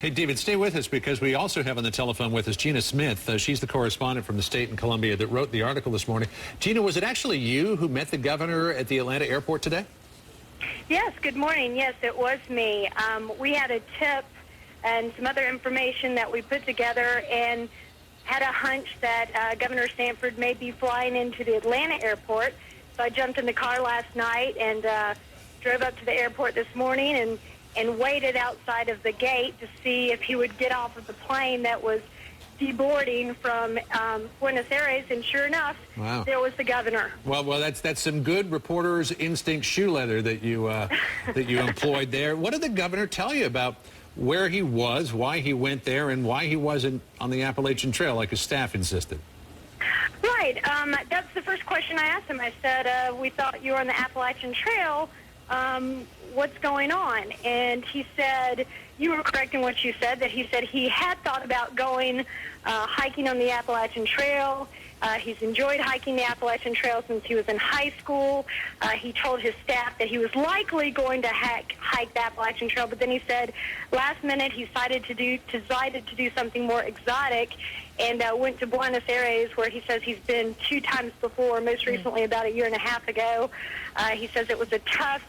Hey, David, stay with us because we also have on the telephone with us Gina Smith. She's the correspondent from the state in Columbia that wrote the article this morning. Gina, was it actually you who met the governor at the Atlanta airport today? Yes, good morning. Yes, it was me. We had a tip and some other information that we put together and had a hunch that Governor Sanford may be flying into the Atlanta airport. So I jumped in the car last night and drove up to the airport this morning and waited outside of the gate to see if he would get off of the plane that was deboarding from Buenos Aires, and sure enough, wow, there was the governor. Well, that's some good reporter's instinct shoe leather that you employed there. What did the governor tell you about where he was, why he went there, and why he wasn't on the Appalachian Trail like his staff insisted? Right. That's the first question I asked him. I said, we thought you were on the Appalachian Trail. What's going on? And he said, you were correct in what you said, that he said he had thought about going hiking on the Appalachian Trail. He's enjoyed hiking the Appalachian Trail since he was in high school. He told his staff that he was likely going to hike the Appalachian Trail, but then he said last minute he decided to do something more exotic and went to Buenos Aires, where he says he's been 2 times before, most recently about a year and a half ago. He says it was a tough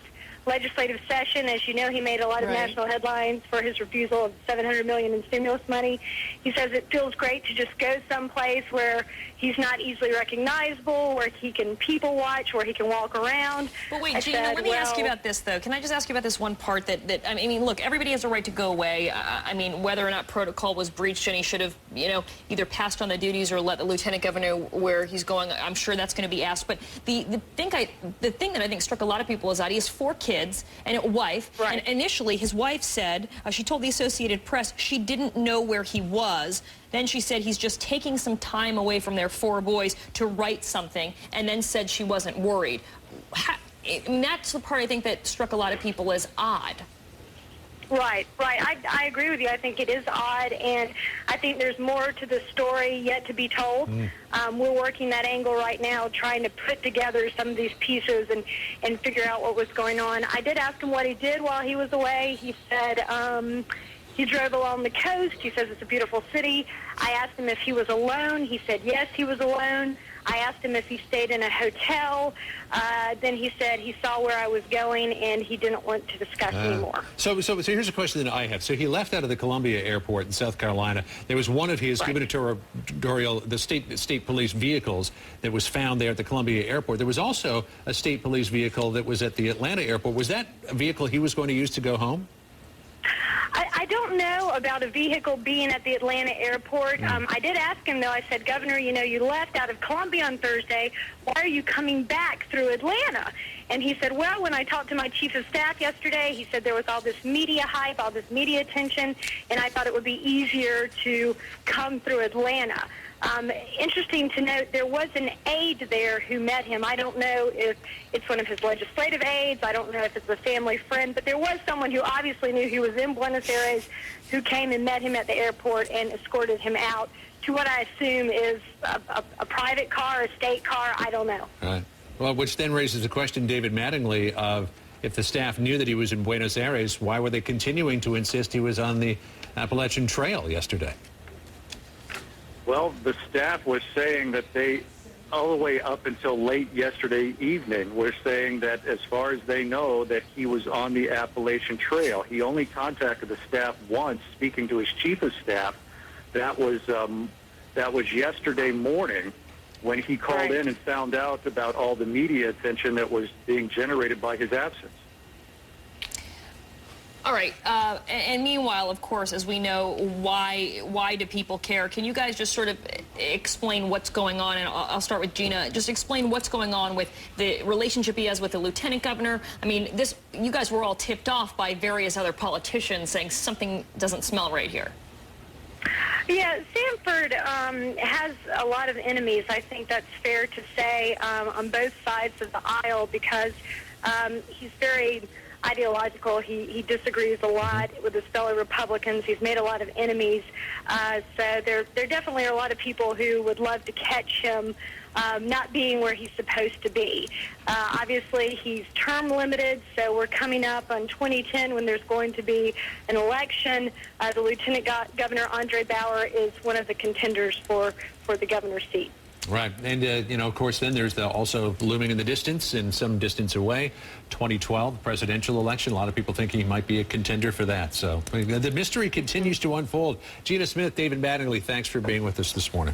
legislative session. As you know, he made a lot of national headlines for his refusal of $700 million in stimulus money. He says it feels great to just go someplace where he's not easily recognizable, where he can people watch, where he can walk around. But wait, Gina, let me ask you about this, though. Can I just ask you about this one part that I mean, look, everybody has a right to go away. I mean, whether or not protocol was breached and he should have, either passed on the duties or let the lieutenant governor where he's going, I'm sure that's going to be asked. But the thing that I think struck a lot of people is that he has 4 kids and a wife. Right. And initially, his wife said, she told the Associated Press she didn't know where he was. Then she said he's just taking some time away from their 4 boys to write something, and then said she wasn't worried. And that's the part I think that struck a lot of people as odd. Right. I agree with you. I think it is odd, and I think there's more to the story yet to be told. We're working that angle right now, trying to put together some of these pieces and figure out what was going on. I did ask him what he did while he was away. He said he drove along the coast. He says it's a beautiful city. I asked him if he was alone. He said yes, he was alone. I asked him if he stayed in a hotel. Then he said he saw where I was going and he didn't want to discuss anymore. So here's a question that I have. So he left out of the Columbia airport in South Carolina. There was one of his gubernatorial, the state police vehicles that was found there at the Columbia airport. There was also a state police vehicle that was at the Atlanta airport. Was that a vehicle he was going to use to go home? I don't know about a vehicle being at the Atlanta airport. I did ask him, though. I said, Governor, you left out of Columbia on Thursday. Why are you coming back through Atlanta? And he said, well, when I talked to my chief of staff yesterday, he said there was all this media hype, all this media attention, and I thought it would be easier to come through Atlanta. Interesting to note, there was an aide there who met him. I don't know if it's one of his legislative aides. I don't know if it's a family friend, but there was someone who obviously knew he was in Buenos Aires who came and met him at the airport and escorted him out to what I assume is a private car, a state car. I don't know. All right. Well, which then raises the question, David Mattingly, of if the staff knew that he was in Buenos Aires, why were they continuing to insist he was on the Appalachian Trail yesterday? Well, the staff was saying that they, all the way up until late yesterday evening, were saying that as far as they know, that he was on the Appalachian Trail. He only contacted the staff once, speaking to his chief of staff. That was yesterday morning when he called in and found out about all the media attention that was being generated by his absence. All right, and meanwhile, of course, as we know, why do people care? Can you guys just sort of explain what's going on? And I'll start with Gina. Just explain what's going on with the relationship he has with the lieutenant governor. I mean, you guys were all tipped off by various other politicians saying something doesn't smell right here. Yeah, Sanford has a lot of enemies. I think that's fair to say on both sides of the aisle because he's very ideological. He disagrees a lot with his fellow Republicans. He's made a lot of enemies. So there definitely are a lot of people who would love to catch him not being where he's supposed to be. Obviously, he's term limited, so we're coming up on 2010 when there's going to be an election. The Lieutenant Governor, Andre Bauer, is one of the contenders for the governor's seat. Right. And, of course, then there's also looming in the distance and some distance away, 2012 presidential election. A lot of people think he might be a contender for that. So the mystery continues to unfold. Gina Smith, David Mattingly, thanks for being with us this morning.